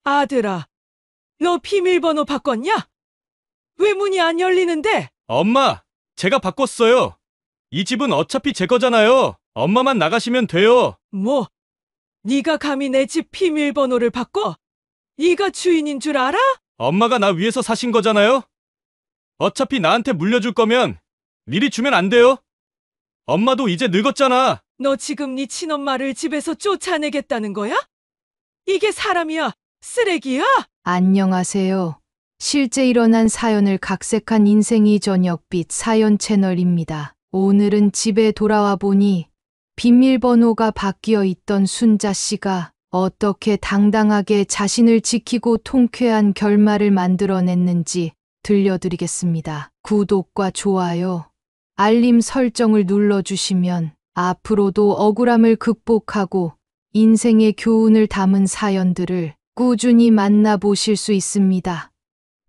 아들아, 너 비밀번호 바꿨냐? 왜 문이 안 열리는데? 엄마, 제가 바꿨어요. 이 집은 어차피 제 거잖아요. 엄마만 나가시면 돼요. 뭐? 네가 감히 내 집 비밀번호를 바꿔? 네가 주인인 줄 알아? 엄마가 나 위해서 사신 거잖아요. 어차피 나한테 물려줄 거면 미리 주면 안 돼요? 엄마도 이제 늙었잖아. 너 지금 네 친엄마를 집에서 쫓아내겠다는 거야? 이게 사람이야? 쓰레기야? 안녕하세요. 실제 일어난 사연을 각색한 인생이 저녁빛 사연 채널입니다. 오늘은 집에 돌아와 보니 비밀번호가 바뀌어 있던 순자 씨가 어떻게 당당하게 자신을 지키고 통쾌한 결말을 만들어냈는지 들려드리겠습니다. 구독과 좋아요, 알림 설정을 눌러주시면 앞으로도 억울함을 극복하고 인생의 교훈을 담은 사연들을 꾸준히 만나보실 수 있습니다.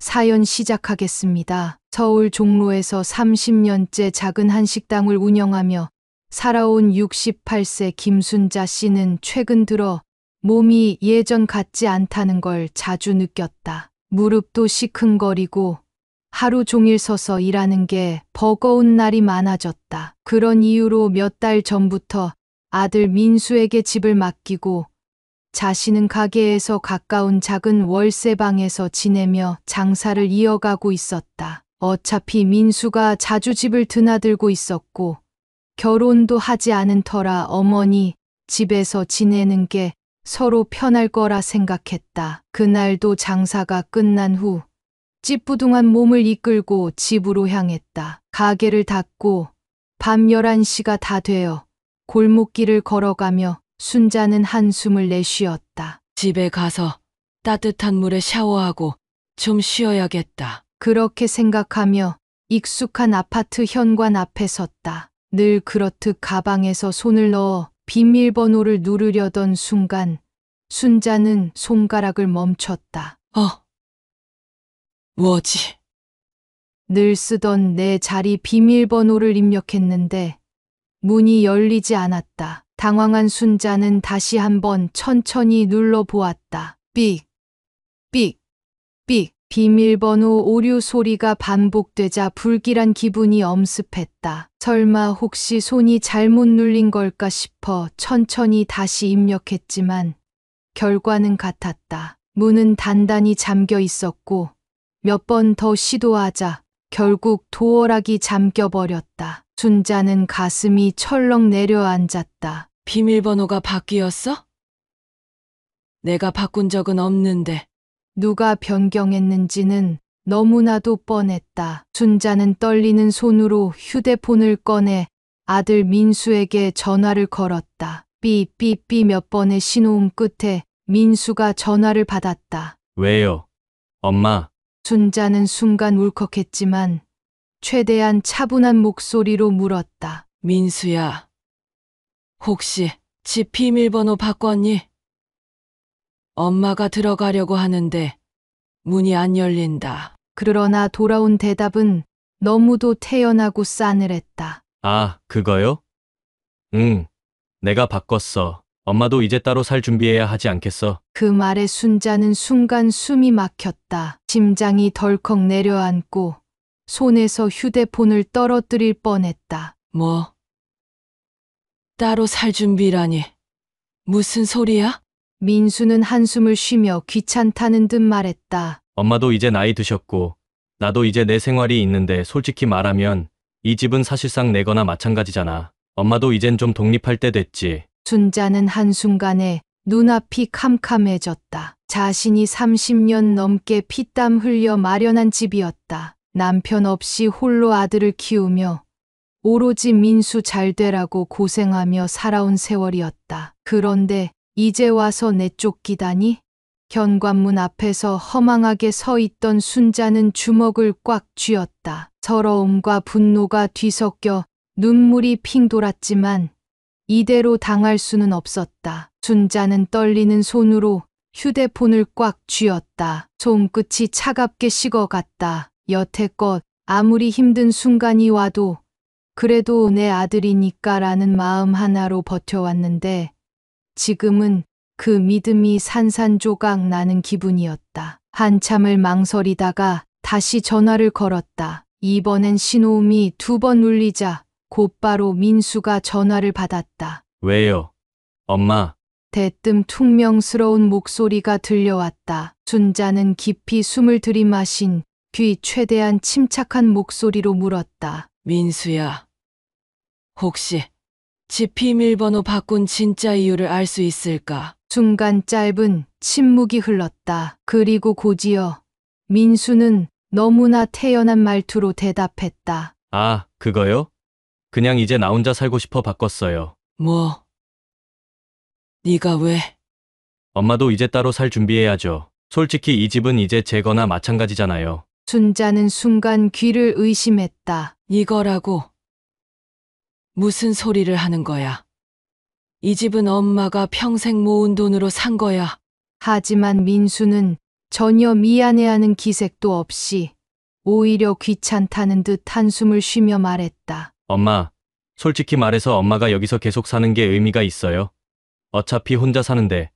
사연 시작하겠습니다. 서울 종로에서 30년째 작은 한식당을 운영하며 살아온 68세 김순자 씨는 최근 들어 몸이 예전 같지 않다는 걸 자주 느꼈다. 무릎도 시큰거리고 하루 종일 서서 일하는 게 버거운 날이 많아졌다. 그런 이유로 몇 달 전부터 아들 민수에게 집을 맡기고 자신은 가게에서 가까운 작은 월세방에서 지내며 장사를 이어가고 있었다. 어차피 민수가 자주 집을 드나들고 있었고 결혼도 하지 않은 터라 어머니 집에서 지내는 게 서로 편할 거라 생각했다. 그날도 장사가 끝난 후 찌뿌둥한 몸을 이끌고 집으로 향했다. 가게를 닫고 밤 11시가 다 되어 골목길을 걸어가며 순자는 한숨을 내쉬었다. 집에 가서 따뜻한 물에 샤워하고 좀 쉬어야겠다. 그렇게 생각하며 익숙한 아파트 현관 앞에 섰다. 늘 그렇듯 가방에서 손을 넣어 비밀번호를 누르려던 순간 순자는 손가락을 멈췄다. 뭐지? 늘 쓰던 내 자리 비밀번호를 입력했는데 문이 열리지 않았다. 당황한 순자는 다시 한번 천천히 눌러보았다. 삑, 삑, 삑. 비밀번호 오류 소리가 반복되자 불길한 기분이 엄습했다. 설마 혹시 손이 잘못 눌린 걸까 싶어 천천히 다시 입력했지만 결과는 같았다. 문은 단단히 잠겨 있었고 몇 번 더 시도하자 결국 도어락이 잠겨버렸다. 순자는 가슴이 철렁 내려앉았다. 비밀번호가 바뀌었어? 내가 바꾼 적은 없는데. 누가 변경했는지는 너무나도 뻔했다. 순자는 떨리는 손으로 휴대폰을 꺼내 아들 민수에게 전화를 걸었다. 삐삐삐 몇 번의 신호음 끝에 민수가 전화를 받았다. 왜요? 엄마, 순자는 순간 울컥했지만 최대한 차분한 목소리로 물었다. 민수야, 혹시 집 비밀번호 바꿨니? 엄마가 들어가려고 하는데 문이 안 열린다. 그러나 돌아온 대답은 너무도 태연하고 싸늘했다. 아, 그거요? 응, 내가 바꿨어. 엄마도 이제 따로 살 준비해야 하지 않겠어? 그 말에 순자는 순간 숨이 막혔다. 심장이 덜컥 내려앉고 손에서 휴대폰을 떨어뜨릴 뻔했다. 뭐? 따로 살 준비라니. 무슨 소리야? 민수는 한숨을 쉬며 귀찮다는 듯 말했다. 엄마도 이제 나이 드셨고, 나도 이제 내 생활이 있는데 솔직히 말하면 이 집은 사실상 내 거나 마찬가지잖아. 엄마도 이젠 좀 독립할 때 됐지. 순자는 한순간에 눈앞이 캄캄해졌다. 자신이 30년 넘게 피땀 흘려 마련한 집이었다. 남편 없이 홀로 아들을 키우며 오로지 민수 잘 되라고 고생하며 살아온 세월이었다. 그런데 이제 와서 내쫓기다니? 현관문 앞에서 허망하게 서 있던 순자는 주먹을 꽉 쥐었다. 서러움과 분노가 뒤섞여 눈물이 핑 돌았지만 이대로 당할 수는 없었다. 순자는 떨리는 손으로 휴대폰을 꽉 쥐었다. 손끝이 차갑게 식어갔다. 여태껏 아무리 힘든 순간이 와도 그래도 내 아들이니까라는 마음 하나로 버텨왔는데 지금은 그 믿음이 산산조각 나는 기분이었다. 한참을 망설이다가 다시 전화를 걸었다. 이번엔 신호음이 2번 울리자 곧바로 민수가 전화를 받았다. 왜요? 엄마, 대뜸 퉁명스러운 목소리가 들려왔다. 순자는 깊이 숨을 들이마신 뒤 최대한 침착한 목소리로 물었다. 민수야, 혹시 집 비밀번호 바꾼 진짜 이유를 알 수 있을까? 순간 짧은 침묵이 흘렀다. 그리고 곧이어 민수는 너무나 태연한 말투로 대답했다. 아, 그거요? 그냥 이제 나 혼자 살고 싶어 바꿨어요. 뭐? 네가 왜? 엄마도 이제 따로 살 준비해야죠. 솔직히 이 집은 이제 제 거나 마찬가지잖아요. 순자는 순간 귀를 의심했다. 이거라고? 무슨 소리를 하는 거야? 이 집은 엄마가 평생 모은 돈으로 산 거야. 하지만 민수는 전혀 미안해하는 기색도 없이 오히려 귀찮다는 듯 한숨을 쉬며 말했다. 엄마, 솔직히 말해서 엄마가 여기서 계속 사는 게 의미가 있어요? 어차피 혼자 사는데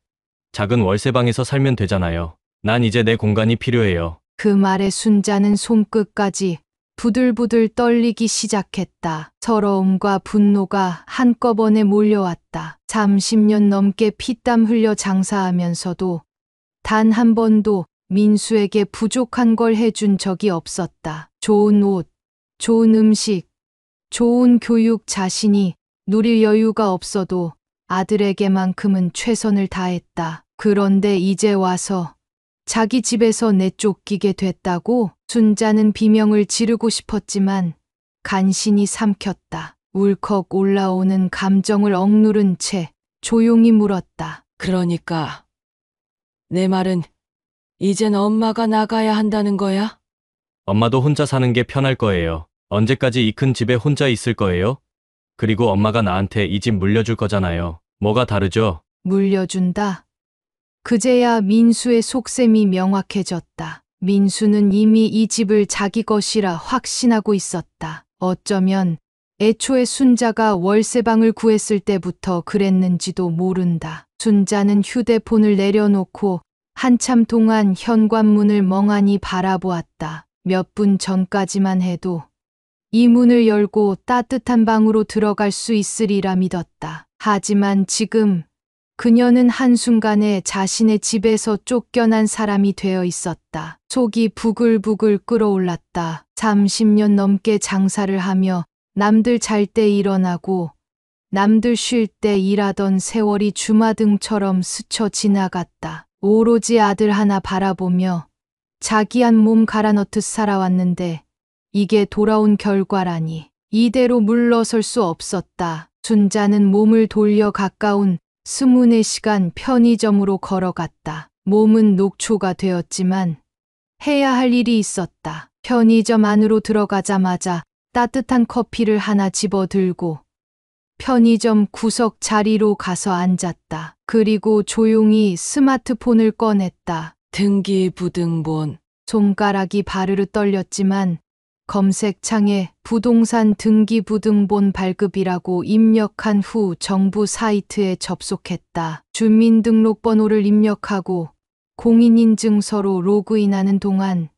작은 월세방에서 살면 되잖아요. 난 이제 내 공간이 필요해요. 그 말에 순자는 손끝까지 부들부들 떨리기 시작했다. 서러움과 분노가 한꺼번에 몰려왔다. 30년 넘게 피땀 흘려 장사하면서도 단 한 번도 민수에게 부족한 걸 해준 적이 없었다. 좋은 옷, 좋은 음식, 좋은 교육 자신이 누릴 여유가 없어도 아들에게만큼은 최선을 다했다. 그런데 이제 와서 자기 집에서 내쫓기게 됐다고? 순자는 비명을 지르고 싶었지만 간신히 삼켰다. 울컥 올라오는 감정을 억누른 채 조용히 물었다. 그러니까 내 말은 이젠 엄마가 나가야 한다는 거야? 엄마도 혼자 사는 게 편할 거예요. 언제까지 이 큰 집에 혼자 있을 거예요? 그리고 엄마가 나한테 이 집 물려줄 거잖아요. 뭐가 다르죠? 물려준다. 그제야 민수의 속셈이 명확해졌다. 민수는 이미 이 집을 자기 것이라 확신하고 있었다. 어쩌면 애초에 순자가 월세방을 구했을 때부터 그랬는지도 모른다. 순자는 휴대폰을 내려놓고 한참 동안 현관문을 멍하니 바라보았다. 몇 분 전까지만 해도 이 문을 열고 따뜻한 방으로 들어갈 수 있으리라 믿었다. 하지만 지금 그녀는 한순간에 자신의 집에서 쫓겨난 사람이 되어 있었다. 속이 부글부글 끓어올랐다. 30년 넘게 장사를 하며 남들 잘 때 일어나고 남들 쉴 때 일하던 세월이 주마등처럼 스쳐 지나갔다. 오로지 아들 하나 바라보며 자기 한 몸 갈아 넣듯 살아왔는데 이게 돌아온 결과라니. 이대로 물러설 수 없었다. 순자는 몸을 돌려 가까운 24시간 편의점으로 걸어갔다. 몸은 녹초가 되었지만 해야 할 일이 있었다. 편의점 안으로 들어가자마자 따뜻한 커피를 하나 집어들고 편의점 구석 자리로 가서 앉았다. 그리고 조용히 스마트폰을 꺼냈다. 등기부등본. 손가락이 바르르 떨렸지만 검색창에 부동산 등기부등본 발급이라고 입력한 후 정부 사이트에 접속했다. 주민등록번호를 입력하고 공인인증서로 로그인하는 동안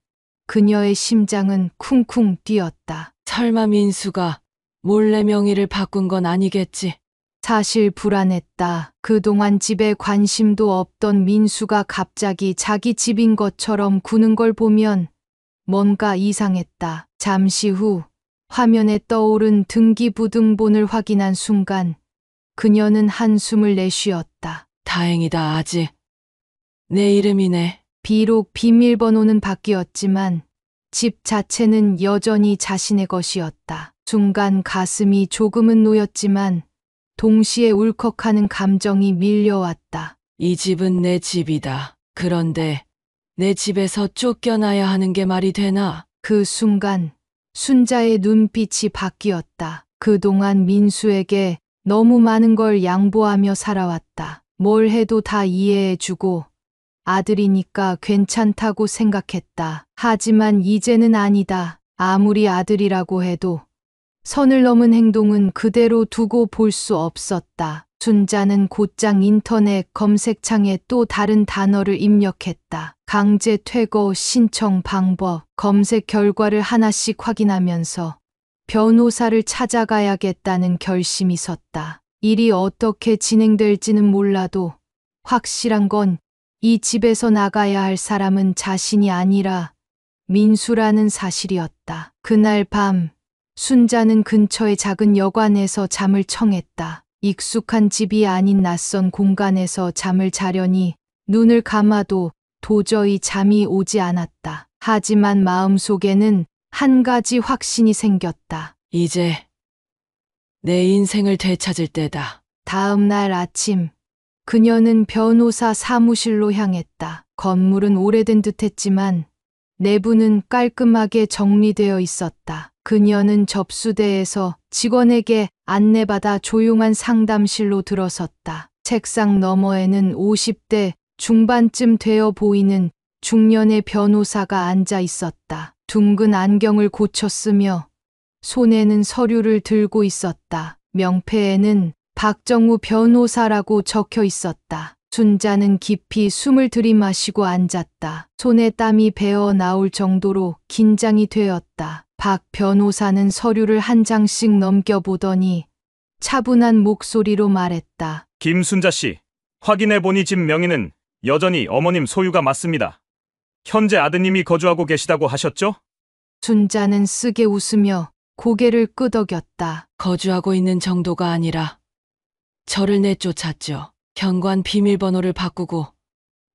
그녀의 심장은 쿵쿵 뛰었다. 설마 민수가 몰래 명의를 바꾼 건 아니겠지? 사실 불안했다. 그동안 집에 관심도 없던 민수가 갑자기 자기 집인 것처럼 구는 걸 보면 뭔가 이상했다. 잠시 후 화면에 떠오른 등기부등본을 확인한 순간 그녀는 한숨을 내쉬었다. 다행이다, 아직. 내 이름이네. 비록 비밀번호는 바뀌었지만 집 자체는 여전히 자신의 것이었다. 순간 가슴이 조금은 놓였지만 동시에 울컥하는 감정이 밀려왔다. 이 집은 내 집이다. 그런데 내 집에서 쫓겨나야 하는 게 말이 되나? 그 순간 순자의 눈빛이 바뀌었다. 그동안 민수에게 너무 많은 걸 양보하며 살아왔다. 뭘 해도 다 이해해주고 아들이니까 괜찮다고 생각했다. 하지만 이제는 아니다. 아무리 아들이라고 해도 선을 넘은 행동은 그대로 두고 볼 수 없었다. 순자는 곧장 인터넷 검색창에 또 다른 단어를 입력했다. 강제 퇴거 신청 방법. 검색 결과를 하나씩 확인하면서 변호사를 찾아가야겠다는 결심이 섰다. 일이 어떻게 진행될지는 몰라도 확실한 건 이 집에서 나가야 할 사람은 자신이 아니라 민수라는 사실이었다. 그날 밤 순자는 근처의 작은 여관에서 잠을 청했다. 익숙한 집이 아닌 낯선 공간에서 잠을 자려니 눈을 감아도 도저히 잠이 오지 않았다. 하지만 마음속에는 한 가지 확신이 생겼다. 이제 내 인생을 되찾을 때다. 다음 날 아침, 그녀는 변호사 사무실로 향했다. 건물은 오래된 듯했지만 내부는 깔끔하게 정리되어 있었다. 그녀는 접수대에서 직원에게 안내받아 조용한 상담실로 들어섰다. 책상 너머에는 50대 중반쯤 되어 보이는 중년의 변호사가 앉아 있었다. 둥근 안경을 고쳐 쓰며 손에는 서류를 들고 있었다. 명패에는 박정우 변호사라고 적혀 있었다. 순자는 깊이 숨을 들이마시고 앉았다. 손에 땀이 배어 나올 정도로 긴장이 되었다. 박 변호사는 서류를 한 장씩 넘겨보더니 차분한 목소리로 말했다. 김순자 씨, 확인해보니 집 명의는 여전히 어머님 소유가 맞습니다. 현재 아드님이 거주하고 계시다고 하셨죠? 순자는 쓰게 웃으며 고개를 끄덕였다. 거주하고 있는 정도가 아니라 저를 내쫓았죠. 현관 비밀번호를 바꾸고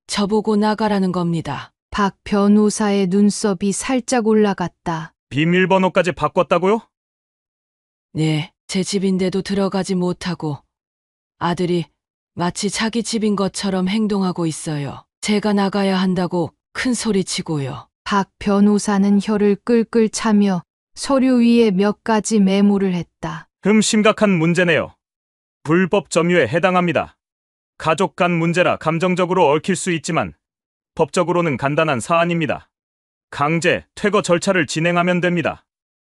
저보고 나가라는 겁니다. 박 변호사의 눈썹이 살짝 올라갔다. 비밀번호까지 바꿨다고요? 네, 제 집인데도 들어가지 못하고 아들이 마치 자기 집인 것처럼 행동하고 있어요. 제가 나가야 한다고 큰 소리치고요. 박 변호사는 혀를 끌끌 차며 서류 위에 몇 가지 메모를 했다. 심각한 문제네요. 불법 점유에 해당합니다. 가족 간 문제라 감정적으로 얽힐 수 있지만 법적으로는 간단한 사안입니다. 강제 퇴거 절차를 진행하면 됩니다.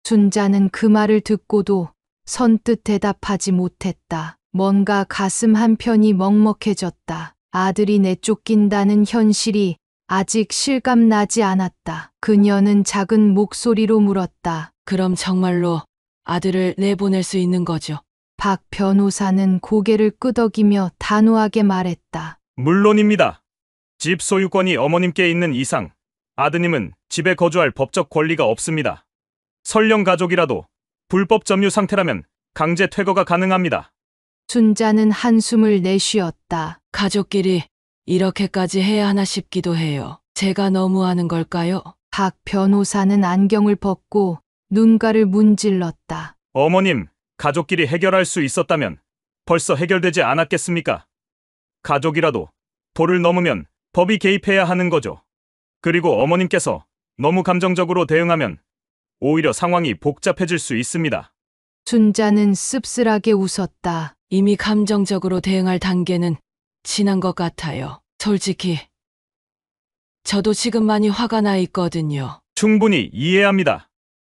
순자는 그 말을 듣고도 선뜻 대답하지 못했다. 뭔가 가슴 한편이 먹먹해졌다. 아들이 내쫓긴다는 현실이 아직 실감나지 않았다. 그녀는 작은 목소리로 물었다. 그럼 정말로 아들을 내보낼 수 있는 거죠? 박 변호사는 고개를 끄덕이며 단호하게 말했다. 물론입니다. 집 소유권이 어머님께 있는 이상 아드님은 집에 거주할 법적 권리가 없습니다. 설령 가족이라도 불법 점유 상태라면 강제 퇴거가 가능합니다. 순자는 한숨을 내쉬었다. 가족끼리 이렇게까지 해야 하나 싶기도 해요. 제가 너무하는 걸까요? 박 변호사는 안경을 벗고 눈가를 문질렀다. 어머님, 가족끼리 해결할 수 있었다면 벌써 해결되지 않았겠습니까? 가족이라도 도를 넘으면 법이 개입해야 하는 거죠. 그리고 어머님께서 너무 감정적으로 대응하면 오히려 상황이 복잡해질 수 있습니다. 순자는 씁쓸하게 웃었다. 이미 감정적으로 대응할 단계는 지난 것 같아요. 솔직히 저도 지금 많이 화가 나 있거든요. 충분히 이해합니다.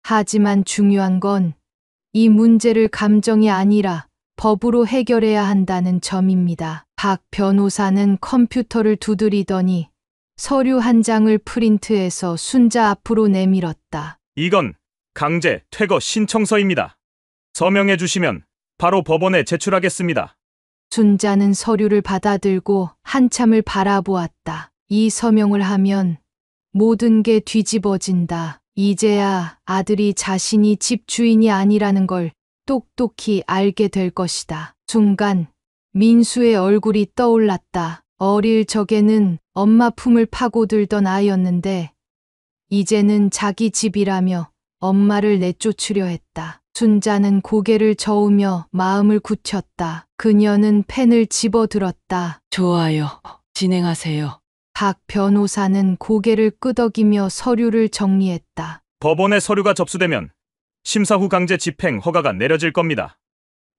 하지만 중요한 건 이 문제를 감정이 아니라 법으로 해결해야 한다는 점입니다. 박 변호사는 컴퓨터를 두드리더니 서류 한 장을 프린트해서 순자 앞으로 내밀었다. 이건 강제 퇴거 신청서입니다. 서명해 주시면 바로 법원에 제출하겠습니다. 순자는 서류를 받아들고 한참을 바라보았다. 이 서명을 하면 모든 게 뒤집어진다. 이제야 아들이 자신이 집 주인이 아니라는 걸 똑똑히 알게 될 것이다. 순간 민수의 얼굴이 떠올랐다. 어릴 적에는 엄마 품을 파고들던 아이였는데 이제는 자기 집이라며 엄마를 내쫓으려 했다. 순자는 고개를 저으며 마음을 굳혔다. 그녀는 펜을 집어들었다. 좋아요. 진행하세요. 박 변호사는 고개를 끄덕이며 서류를 정리했다. 법원에 서류가 접수되면 심사 후 강제 집행 허가가 내려질 겁니다.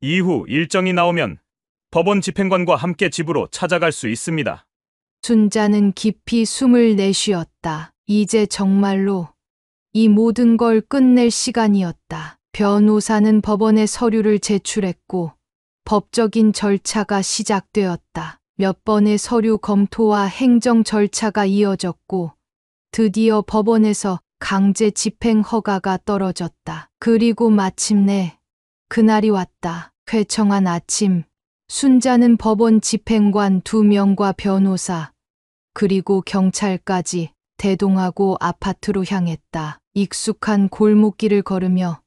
이후 일정이 나오면 법원 집행관과 함께 집으로 찾아갈 수 있습니다. 순자는 깊이 숨을 내쉬었다. 이제 정말로 이 모든 걸 끝낼 시간이었다. 변호사는 법원에 서류를 제출했고 법적인 절차가 시작되었다. 몇 번의 서류 검토와 행정 절차가 이어졌고 드디어 법원에서 강제 집행 허가가 떨어졌다. 그리고 마침내 그날이 왔다. 회청한 아침, 순자는 법원 집행관 2명과 변호사, 그리고 경찰까지 대동하고 아파트로 향했다. 익숙한 골목길을 걸으며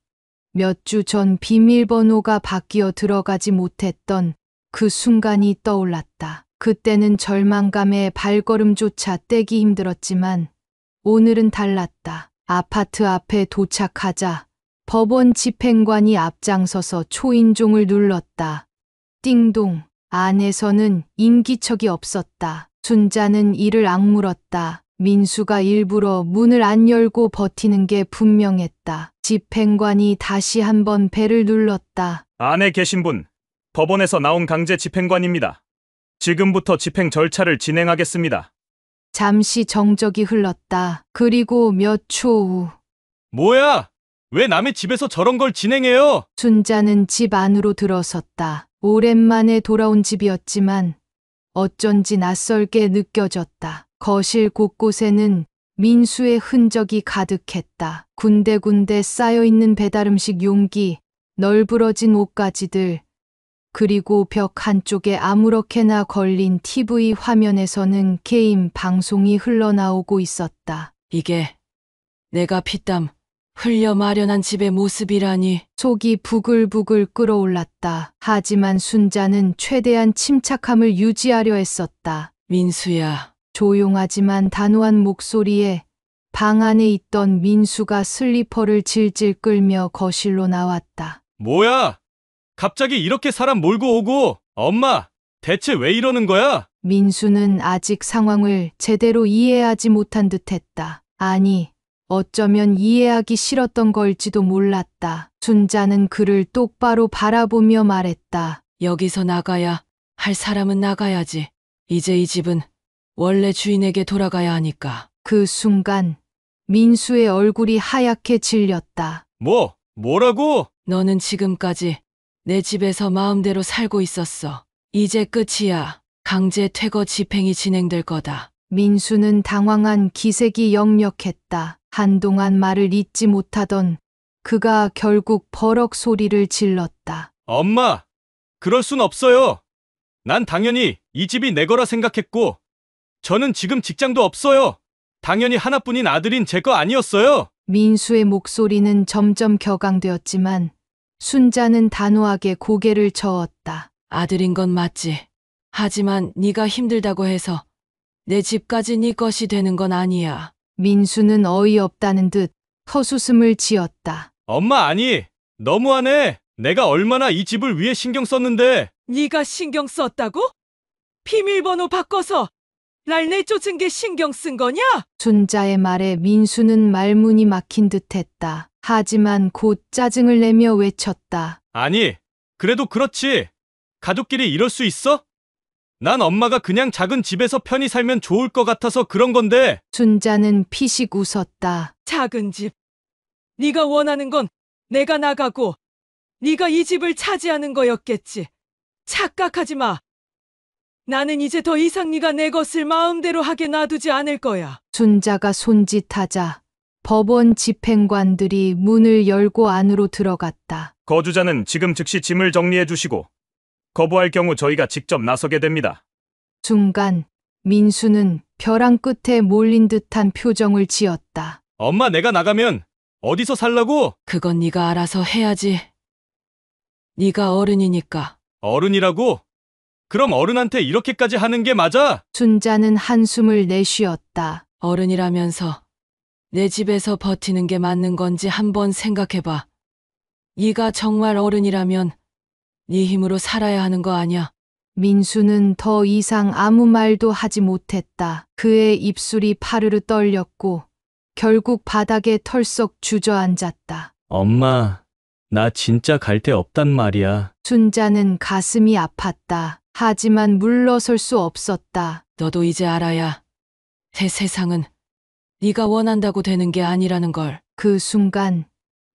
몇 주 전 비밀번호가 바뀌어 들어가지 못했던 그 순간이 떠올랐다. 그때는 절망감에 발걸음조차 떼기 힘들었지만 오늘은 달랐다. 아파트 앞에 도착하자 법원 집행관이 앞장서서 초인종을 눌렀다. 띵동. 안에서는 인기척이 없었다. 순자는 이를 악물었다. 민수가 일부러 문을 안 열고 버티는 게 분명했다. 집행관이 다시 한번 벨을 눌렀다. 안에 계신 분, 법원에서 나온 강제 집행관입니다. 지금부터 집행 절차를 진행하겠습니다. 잠시 정적이 흘렀다. 그리고 몇 초 후 뭐야? 왜 남의 집에서 저런 걸 진행해요? 순자는 집 안으로 들어섰다. 오랜만에 돌아온 집이었지만 어쩐지 낯설게 느껴졌다. 거실 곳곳에는 민수의 흔적이 가득했다. 군데군데 쌓여있는 배달음식 용기, 널브러진 옷가지들, 그리고 벽 한쪽에 아무렇게나 걸린 TV 화면에서는 게임 방송이 흘러나오고 있었다. 이게 내가 피땀 흘려 마련한 집의 모습이라니. 속이 부글부글 끓어올랐다. 하지만 순자는 최대한 침착함을 유지하려 했었다. 민수야, 조용하지만 단호한 목소리에 방 안에 있던 민수가 슬리퍼를 질질 끌며 거실로 나왔다. 뭐야? 갑자기 이렇게 사람 몰고 오고, 엄마, 대체 왜 이러는 거야? 민수는 아직 상황을 제대로 이해하지 못한 듯했다. 아니, 어쩌면 이해하기 싫었던 걸지도 몰랐다. 순자는 그를 똑바로 바라보며 말했다. 여기서 나가야 할 사람은 나가야지. 이제 이 집은 원래 주인에게 돌아가야 하니까. 그 순간 민수의 얼굴이 하얗게 질렸다. 뭐라고? 너는 지금까지 내 집에서 마음대로 살고 있었어. 이제 끝이야. 강제 퇴거 집행이 진행될 거다. 민수는 당황한 기색이 역력했다. 한동안 말을 잇지 못하던 그가 결국 버럭 소리를 질렀다. 엄마, 그럴 순 없어요. 난 당연히 이 집이 내 거라 생각했고, 저는 지금 직장도 없어요. 당연히 하나뿐인 아들인 제 거 아니었어요. 민수의 목소리는 점점 격앙되었지만 순자는 단호하게 고개를 저었다. 아들인 건 맞지. 하지만 네가 힘들다고 해서 내 집까지 네 것이 되는 건 아니야. 민수는 어이없다는 듯 헛웃음을 지었다. 엄마 아니, 너무하네. 내가 얼마나 이 집을 위해 신경 썼는데. 네가 신경 썼다고? 비밀번호 바꿔서 날 내쫓은 게 신경 쓴 거냐? 순자의 말에 민수는 말문이 막힌 듯했다. 하지만 곧 짜증을 내며 외쳤다. 아니, 그래도 그렇지. 가족끼리 이럴 수 있어? 난 엄마가 그냥 작은 집에서 편히 살면 좋을 것 같아서 그런 건데. 순자는 피식 웃었다. 작은 집. 네가 원하는 건 내가 나가고 네가 이 집을 차지하는 거였겠지. 착각하지 마. 나는 이제 더 이상 네가 내 것을 마음대로 하게 놔두지 않을 거야. 순자가 손짓하자 법원 집행관들이 문을 열고 안으로 들어갔다. 거주자는 지금 즉시 짐을 정리해 주시고 거부할 경우 저희가 직접 나서게 됩니다. 순간 민수는 벼랑 끝에 몰린 듯한 표정을 지었다. 엄마 내가 나가면 어디서 살라고? 그건 네가 알아서 해야지. 네가 어른이니까. 어른이라고? 그럼 어른한테 이렇게까지 하는 게 맞아? 순자는 한숨을 내쉬었다. 어른이라면서 내 집에서 버티는 게 맞는 건지 한번 생각해봐. 네가 정말 어른이라면 네 힘으로 살아야 하는 거 아냐? 민수는 더 이상 아무 말도 하지 못했다. 그의 입술이 파르르 떨렸고 결국 바닥에 털썩 주저앉았다. 엄마, 나 진짜 갈 데 없단 말이야. 순자는 가슴이 아팠다. 하지만 물러설 수 없었다. 너도 이제 알아야 새 세상은 네가 원한다고 되는 게 아니라는 걸. 그 순간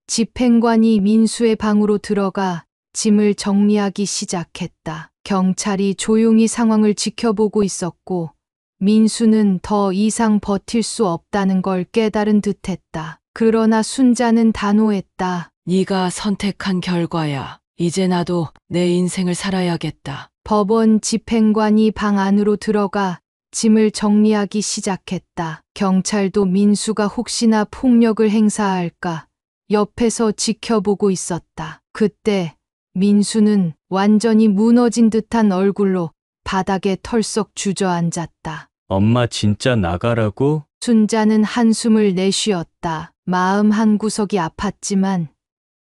집행관이 민수의 방으로 들어가 짐을 정리하기 시작했다. 경찰이 조용히 상황을 지켜보고 있었고 민수는 더 이상 버틸 수 없다는 걸 깨달은 듯했다. 그러나 순자는 단호했다. 네가 선택한 결과야. 이제 나도 내 인생을 살아야겠다. 법원 집행관이 방 안으로 들어가 짐을 정리하기 시작했다. 경찰도 민수가 혹시나 폭력을 행사할까 옆에서 지켜보고 있었다. 그때 민수는 완전히 무너진 듯한 얼굴로 바닥에 털썩 주저앉았다. 엄마 진짜 나가라고? 순자는 한숨을 내쉬었다. 마음 한구석이 아팠지만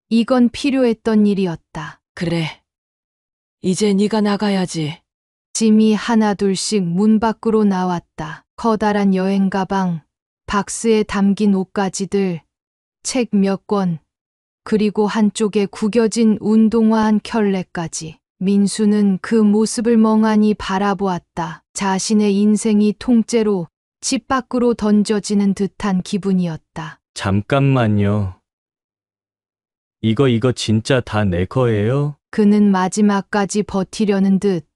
이건 필요했던 일이었다. 그래. 이제 네가 나가야지. 짐이 하나둘씩 문 밖으로 나왔다. 커다란 여행 가방, 박스에 담긴 옷가지들, 책 몇 권, 그리고 한쪽에 구겨진 운동화 한 켤레까지. 민수는 그 모습을 멍하니 바라보았다. 자신의 인생이 통째로 집 밖으로 던져지는 듯한 기분이었다. 잠깐만요. 이거 진짜 다 내 거예요? 그는 마지막까지 버티려는 듯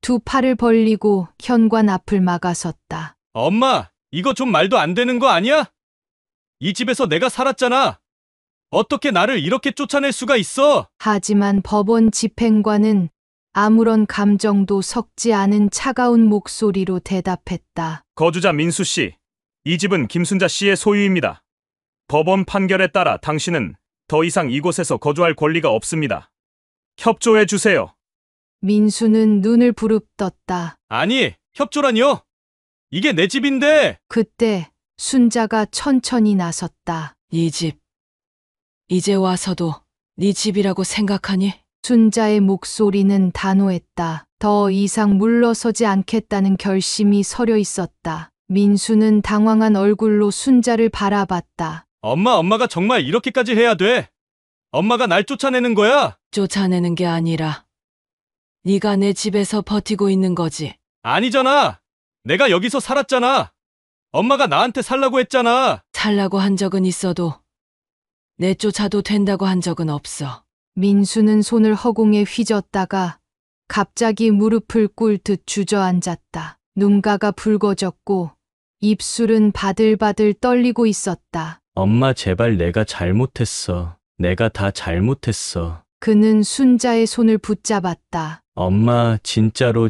두 팔을 벌리고 현관 앞을 막아섰다. 엄마, 이거 좀 말도 안 되는 거 아니야? 이 집에서 내가 살았잖아. 어떻게 나를 이렇게 쫓아낼 수가 있어? 하지만 법원 집행관은 아무런 감정도 섞지 않은 차가운 목소리로 대답했다. 거주자 민수 씨, 이 집은 김순자 씨의 소유입니다. 법원 판결에 따라 당신은 더 이상 이곳에서 거주할 권리가 없습니다. 협조해 주세요. 민수는 눈을 부릅떴다. 아니, 협조라니요? 이게 내 집인데! 그때 순자가 천천히 나섰다. 이 집. 이제 와서도 네 집이라고 생각하니? 순자의 목소리는 단호했다. 더 이상 물러서지 않겠다는 결심이 서려 있었다. 민수는 당황한 얼굴로 순자를 바라봤다. 엄마가 정말 이렇게까지 해야 돼? 엄마가 날 쫓아내는 거야? 쫓아내는 게 아니라 네가 내 집에서 버티고 있는 거지. 아니잖아. 내가 여기서 살았잖아. 엄마가 나한테 살라고 했잖아. 살라고 한 적은 있어도 내쫓아도 된다고 한 적은 없어. 민수는 손을 허공에 휘젓다가 갑자기 무릎을 꿇듯 주저앉았다. 눈가가 붉어졌고 입술은 바들바들 떨리고 있었다. 엄마 제발 내가 잘못했어. 내가 다 잘못했어. 그는 순자의 손을 붙잡았다. 엄마 진짜로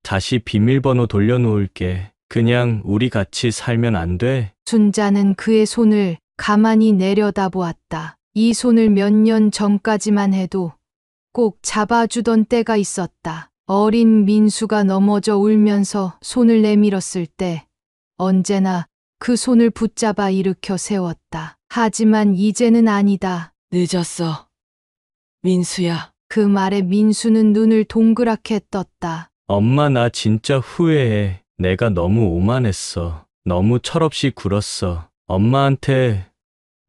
다시 비밀번호 돌려놓을게. 그냥 우리 같이 살면 안 돼? 순자는 그의 손을 가만히 내려다보았다. 이 손을 몇 년 전까지만 해도 꼭 잡아주던 때가 있었다. 어린 민수가 넘어져 울면서 손을 내밀었을 때 언제나 그 손을 붙잡아 일으켜 세웠다. 하지만 이제는 아니다. 늦었어. 민수야. 그 말에 민수는 눈을 동그랗게 떴다. 엄마 나 진짜 후회해. 내가 너무 오만했어. 너무 철없이 굴었어. 엄마한테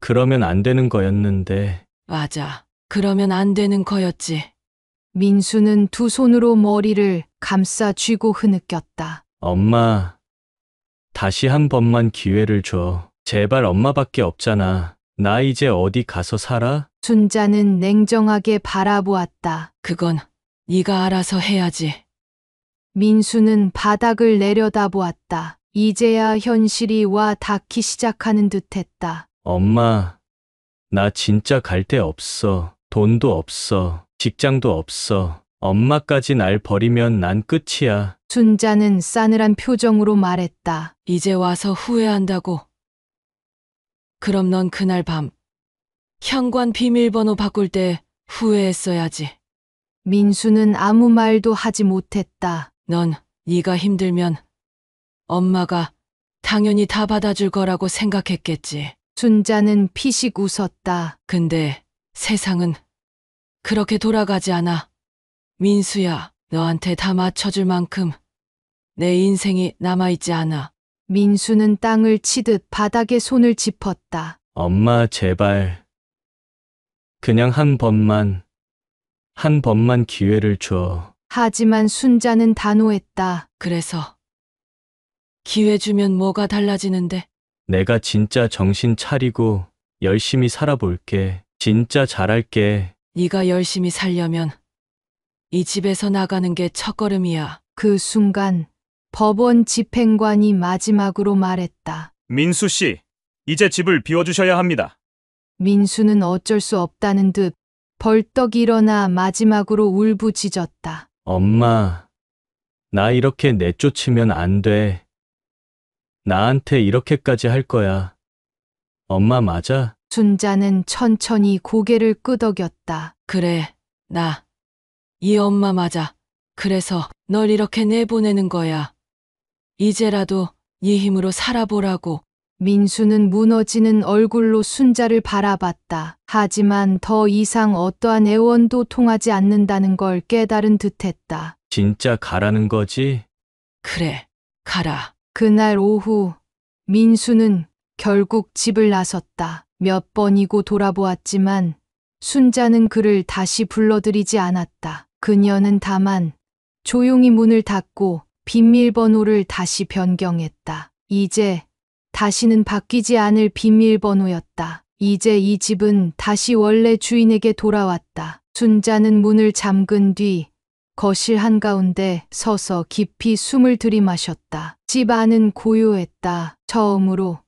그러면 안 되는 거였는데. 맞아. 그러면 안 되는 거였지. 민수는 두 손으로 머리를 감싸 쥐고 흐느꼈다. 엄마, 다시 한 번만 기회를 줘. 제발 엄마밖에 없잖아. 나 이제 어디 가서 살아? 순자는 냉정하게 바라보았다. 그건 네가 알아서 해야지. 민수는 바닥을 내려다보았다. 이제야 현실이 와 닿기 시작하는 듯했다. 엄마, 나 진짜 갈 데 없어. 돈도 없어. 직장도 없어. 엄마까지 날 버리면 난 끝이야. 순자는 싸늘한 표정으로 말했다. 이제 와서 후회한다고. 그럼 넌 그날 밤 현관 비밀번호 바꿀 때 후회했어야지. 민수는 아무 말도 하지 못했다. 넌 네가 힘들면 엄마가 당연히 다 받아줄 거라고 생각했겠지. 순자는 피식 웃었다. 근데 세상은 그렇게 돌아가지 않아. 민수야, 너한테 다 맞춰줄 만큼 내 인생이 남아있지 않아. 민수는 땅을 치듯 바닥에 손을 짚었다. 엄마, 제발. 그냥 한 번만 기회를 줘. 하지만 순자는 단호했다. 그래서 기회 주면 뭐가 달라지는데? 내가 진짜 정신 차리고 열심히 살아볼게. 진짜 잘할게. 네가 열심히 살려면 이 집에서 나가는 게 첫걸음이야. 그 순간 법원 집행관이 마지막으로 말했다. 민수 씨, 이제 집을 비워주셔야 합니다. 민수는 어쩔 수 없다는 듯 벌떡 일어나 마지막으로 울부짖었다. 엄마, 나 이렇게 내쫓으면 안 돼. 나한테 이렇게까지 할 거야. 엄마 맞아? 순자는 천천히 고개를 끄덕였다. 그래, 이 엄마 맞아. 그래서 널 이렇게 내보내는 거야. 이제라도 네 힘으로 살아보라고. 민수는 무너지는 얼굴로 순자를 바라봤다. 하지만 더 이상 어떠한 애원도 통하지 않는다는 걸 깨달은 듯했다. 진짜 가라는 거지? 그래, 가라. 그날 오후 민수는 결국 집을 나섰다. 몇 번이고 돌아보았지만 순자는 그를 다시 불러들이지 않았다. 그녀는 다만 조용히 문을 닫고 비밀번호를 다시 변경했다. 이제 다시는 바뀌지 않을 비밀번호였다. 이제 이 집은 다시 원래 주인에게 돌아왔다. 순자는 문을 잠근 뒤 거실 한가운데 서서 깊이 숨을 들이마셨다. 집 안은 고요했다. 처음으로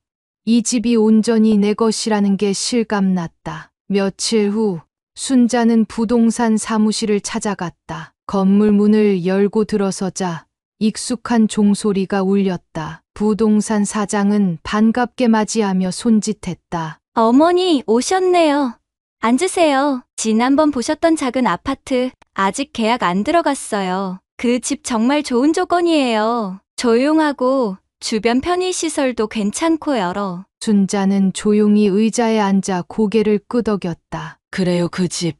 이 집이 온전히 내 것이라는 게 실감났다. 며칠 후 순자는 부동산 사무실을 찾아갔다. 건물 문을 열고 들어서자 익숙한 종소리가 울렸다. 부동산 사장은 반갑게 맞이하며 손짓했다. 어머니 오셨네요. 앉으세요. 지난번 보셨던 작은 아파트 아직 계약 안 들어갔어요. 그 집 정말 좋은 조건이에요. 조용하고 주변 편의시설도 괜찮고 여러. 순자는 조용히 의자에 앉아 고개를 끄덕였다. 그래요, 그 집.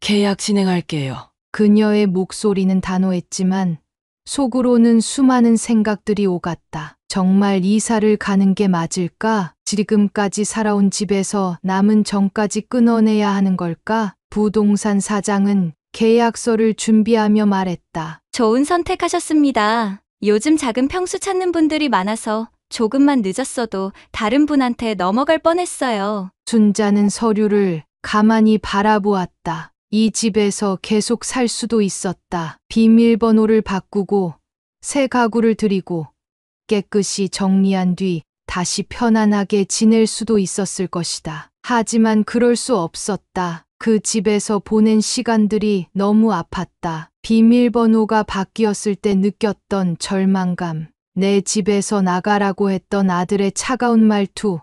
계약 진행할게요. 그녀의 목소리는 단호했지만 속으로는 수많은 생각들이 오갔다. 정말 이사를 가는 게 맞을까? 지금까지 살아온 집에서 남은 정까지 끊어내야 하는 걸까? 부동산 사장은 계약서를 준비하며 말했다. 좋은 선택하셨습니다. 요즘 작은 평수 찾는 분들이 많아서 조금만 늦었어도 다른 분한테 넘어갈 뻔했어요. 순자는 서류를 가만히 바라보았다. 이 집에서 계속 살 수도 있었다. 비밀번호를 바꾸고 새 가구를 들이고 깨끗이 정리한 뒤 다시 편안하게 지낼 수도 있었을 것이다. 하지만 그럴 수 없었다. 그 집에서 보낸 시간들이 너무 아팠다. 비밀번호가 바뀌었을 때 느꼈던 절망감, 내 집에서 나가라고 했던 아들의 차가운 말투,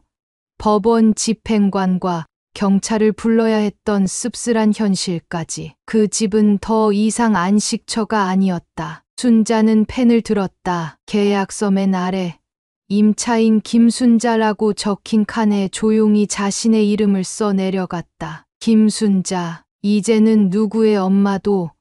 법원 집행관과 경찰을 불러야 했던 씁쓸한 현실까지. 그 집은 더 이상 안식처가 아니었다. 순자는 펜을 들었다. 계약서 맨 아래 임차인 김순자라고 적힌 칸에 조용히 자신의 이름을 써 내려갔다. 김순자, 이제는 누구의 엄마도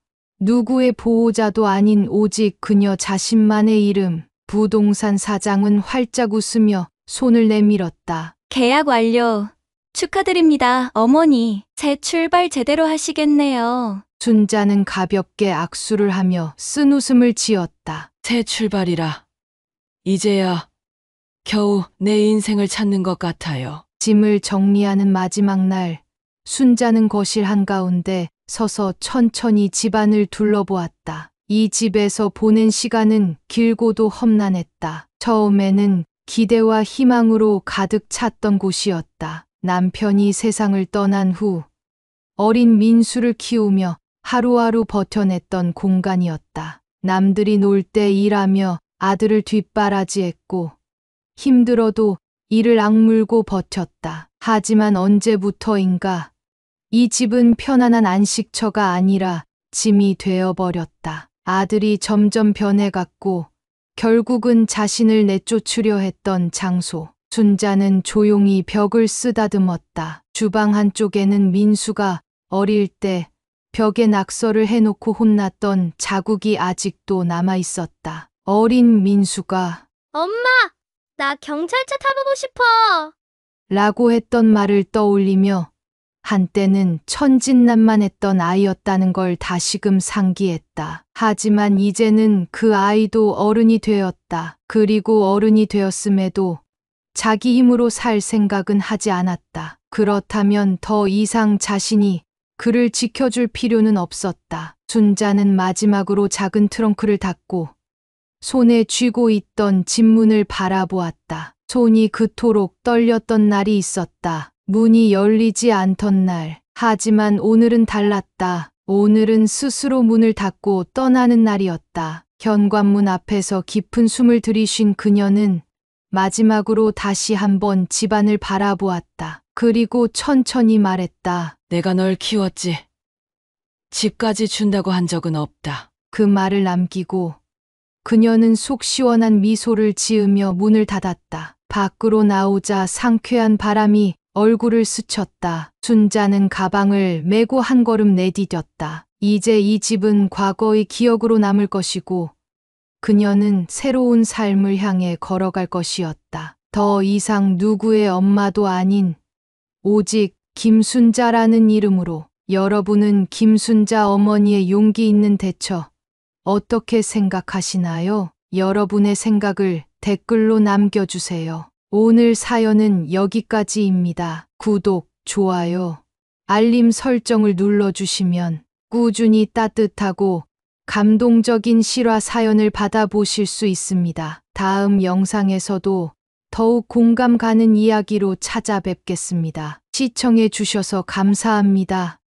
누구의 보호자도 아닌 오직 그녀 자신만의 이름. 부동산 사장은 활짝 웃으며 손을 내밀었다. 계약 완료. 축하드립니다, 어머니. 새 출발 제대로 하시겠네요. 순자는 가볍게 악수를 하며 쓴 웃음을 지었다. 새 출발이라. 이제야 겨우 내 인생을 찾는 것 같아요. 짐을 정리하는 마지막 날, 순자는 거실 한가운데 서서 천천히 집안을 둘러보았다. 이 집에서 보낸 시간은 길고도 험난했다. 처음에는 기대와 희망으로 가득 찼던 곳이었다. 남편이 세상을 떠난 후 어린 민수를 키우며 하루하루 버텨냈던 공간이었다. 남들이 놀 때 일하며 아들을 뒷바라지했고 힘들어도 이를 악물고 버텼다. 하지만 언제부터인가 이 집은 편안한 안식처가 아니라 짐이 되어버렸다. 아들이 점점 변해갔고 결국은 자신을 내쫓으려 했던 장소. 순자는 조용히 벽을 쓰다듬었다. 주방 한쪽에는 민수가 어릴 때 벽에 낙서를 해놓고 혼났던 자국이 아직도 남아있었다. 어린 민수가 엄마, 나 경찰차 타보고 싶어. 라고 했던 말을 떠올리며 한때는 천진난만했던 아이였다는 걸 다시금 상기했다. 하지만 이제는 그 아이도 어른이 되었다. 그리고 어른이 되었음에도 자기 힘으로 살 생각은 하지 않았다. 그렇다면 더 이상 자신이 그를 지켜줄 필요는 없었다. 순자는 마지막으로 작은 트렁크를 닫고 손에 쥐고 있던 집문을 바라보았다. 손이 그토록 떨렸던 날이 있었다. 문이 열리지 않던 날. 하지만 오늘은 달랐다. 오늘은 스스로 문을 닫고 떠나는 날이었다. 현관문 앞에서 깊은 숨을 들이쉰 그녀는 마지막으로 다시 한번 집안을 바라보았다. 그리고 천천히 말했다. 내가 널 키웠지. 집까지 준다고 한 적은 없다. 그 말을 남기고 그녀는 속 시원한 미소를 지으며 문을 닫았다. 밖으로 나오자 상쾌한 바람이 얼굴을 스쳤다. 순자는 가방을 메고 한 걸음 내디뎠다. 이제 이 집은 과거의 기억으로 남을 것이고 그녀는 새로운 삶을 향해 걸어갈 것이었다. 더 이상 누구의 엄마도 아닌 오직 김순자라는 이름으로. 여러분은 김순자 어머니의 용기 있는 대처 어떻게 생각하시나요? 여러분의 생각을 댓글로 남겨주세요. 오늘 사연은 여기까지입니다. 구독, 좋아요, 알림 설정을 눌러주시면 꾸준히 따뜻하고 감동적인 실화 사연을 받아보실 수 있습니다. 다음 영상에서도 더욱 공감 가는 이야기로 찾아뵙겠습니다. 시청해 주셔서 감사합니다.